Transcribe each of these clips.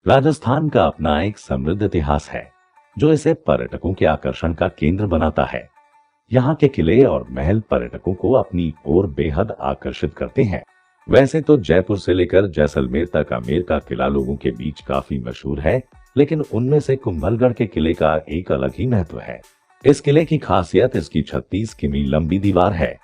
राजस्थान का अपना एक समृद्ध इतिहास है जो इसे पर्यटकों के आकर्षण का केंद्र बनाता है। यहाँ के किले और महल पर्यटकों को अपनी ओर बेहद आकर्षित करते हैं। वैसे तो जयपुर से लेकर जैसलमेर तक आमेर का किला लोगों के बीच काफी मशहूर है, लेकिन उनमें से कुंभलगढ़ के किले का एक अलग ही महत्व है। इस किले की खासियत इसकी 36 किमी लंबी दीवार है।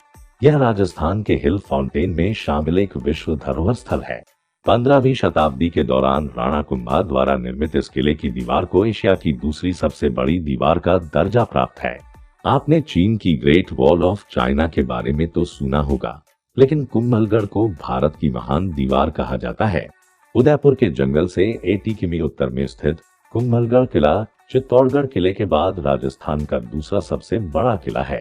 यह राजस्थान के हिल फाउंटेन में शामिल एक विश्व धरोहर स्थल है। 15वीं शताब्दी के दौरान राणा कुंभा द्वारा निर्मित इस किले की दीवार को एशिया की दूसरी सबसे बड़ी दीवार का दर्जा प्राप्त है। आपने चीन की ग्रेट वॉल ऑफ चाइना के बारे में तो सुना होगा, लेकिन कुंभलगढ़ को भारत की महान दीवार कहा जाता है। उदयपुर के जंगल से 80 किमी उत्तर में स्थित कुंभलगढ़ किला चित्तौड़गढ़ किले के बाद राजस्थान का दूसरा सबसे बड़ा किला है।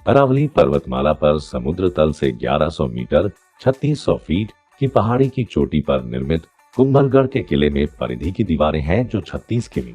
अरावली पर्वतमाला पर समुद्र तल से 1100 मीटर 3600 फीट की पहाड़ी की चोटी पर निर्मित कुंभलगढ़ के किले में परिधि की दीवारें हैं जो 36 किमी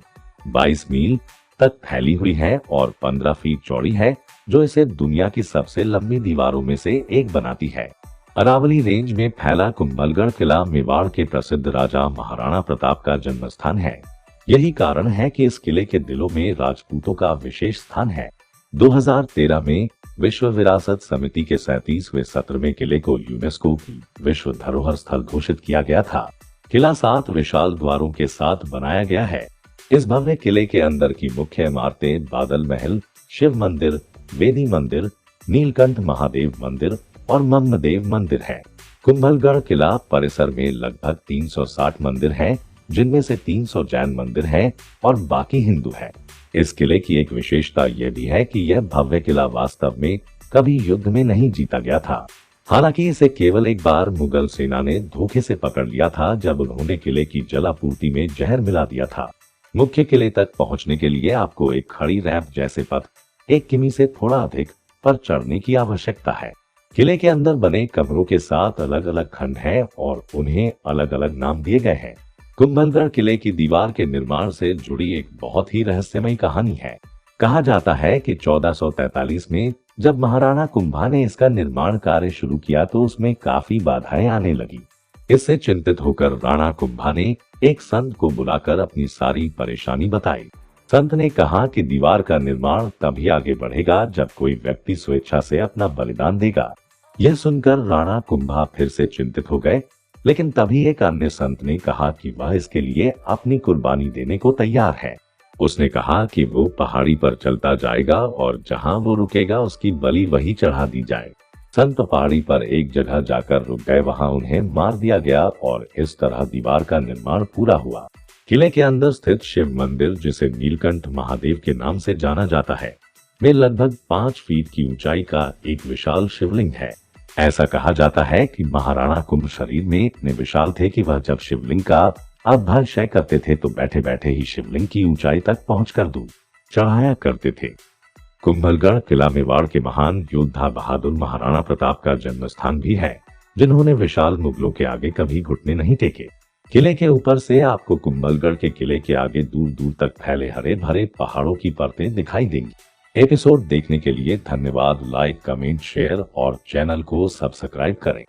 22 मील तक फैली हुई है और 15 फीट चौड़ी है, जो इसे दुनिया की सबसे लंबी दीवारों में से एक बनाती है। अरावली रेंज में फैला कुंभलगढ़ किला मेवाड़ के प्रसिद्ध राजा महाराणा प्रताप का जन्म स्थान है। यही कारण है कि इस किले के दिलों में राजपूतों का विशेष स्थान है। 2013 में विश्व विरासत समिति के 37वें सत्र में किले को यूनेस्को की विश्व धरोहर स्थल घोषित किया गया था। किला 7 विशाल द्वारों के साथ बनाया गया है। इस भव्य किले के अंदर की मुख्य इमारतें बादल महल, शिव मंदिर, वेदी मंदिर, नीलकंठ महादेव मंदिर और मम्मदेव मंदिर है। कुंभलगढ़ किला परिसर में लगभग 360 मंदिर हैं, जिनमें से 300 जैन मंदिर हैं और बाकी हिंदू हैं। इस किले की एक विशेषता यह भी है कि यह भव्य किला वास्तव में कभी युद्ध में नहीं जीता गया था। हालांकि इसे केवल एक बार मुगल सेना ने धोखे से पकड़ लिया था, जब उन्होंने किले की जलापूर्ति में जहर मिला दिया था। मुख्य किले तक पहुंचने के लिए आपको एक खड़ी रैंप जैसे पथ 1 किमी से थोड़ा अधिक पर चढ़ने की आवश्यकता है। किले के अंदर बने कमरों के साथ अलग अलग खंड हैं और उन्हें अलग अलग नाम दिए गए हैं। कुंभलगढ़ किले की दीवार के निर्माण से जुड़ी एक बहुत ही रहस्यमयी कहानी है। कहा जाता है कि 1443 में जब महाराणा कुंभा ने इसका निर्माण कार्य शुरू किया तो उसमें काफी बाधाएं आने लगी। इससे चिंतित होकर राणा कुंभा ने एक संत को बुलाकर अपनी सारी परेशानी बताई। संत ने कहा कि दीवार का निर्माण तभी आगे बढ़ेगा जब कोई व्यक्ति स्वेच्छा से अपना बलिदान देगा। यह सुनकर राणा कुंभा फिर से चिंतित हो गए, लेकिन तभी एक अन्य संत ने कहा कि वह इसके लिए अपनी कुर्बानी देने को तैयार है। उसने कहा कि वो पहाड़ी पर चलता जाएगा और जहां वो रुकेगा उसकी बलि वही चढ़ा दी जाए। संत पहाड़ी पर एक जगह जाकर रुक गए, वहां उन्हें मार दिया गया और इस तरह दीवार का निर्माण पूरा हुआ। किले के अंदर स्थित शिव मंदिर, जिसे नीलकंठ महादेव के नाम से जाना जाता है, में लगभग 5 फीट की ऊंचाई का एक विशाल शिवलिंग है। ऐसा कहा जाता है कि महाराणा कुंभ शरीर में इतने विशाल थे कि वह जब शिवलिंग का अभय करते थे तो बैठे बैठे ही शिवलिंग की ऊंचाई तक पहुंचकर दूध चढ़ाया करते थे। कुंभलगढ़ किला मेवाड़ के महान योद्धा बहादुर महाराणा प्रताप का जन्म स्थान भी है, जिन्होंने विशाल मुगलों के आगे कभी घुटने नहीं टेके। किले के ऊपर से आपको कुंभलगढ़ के किले के आगे दूर दूर तक फैले हरे भरे पहाड़ों की परतें दिखाई देंगी। एपिसोड देखने के लिए धन्यवाद। लाइक, कमेंट, शेयर और चैनल को सब्सक्राइब करें।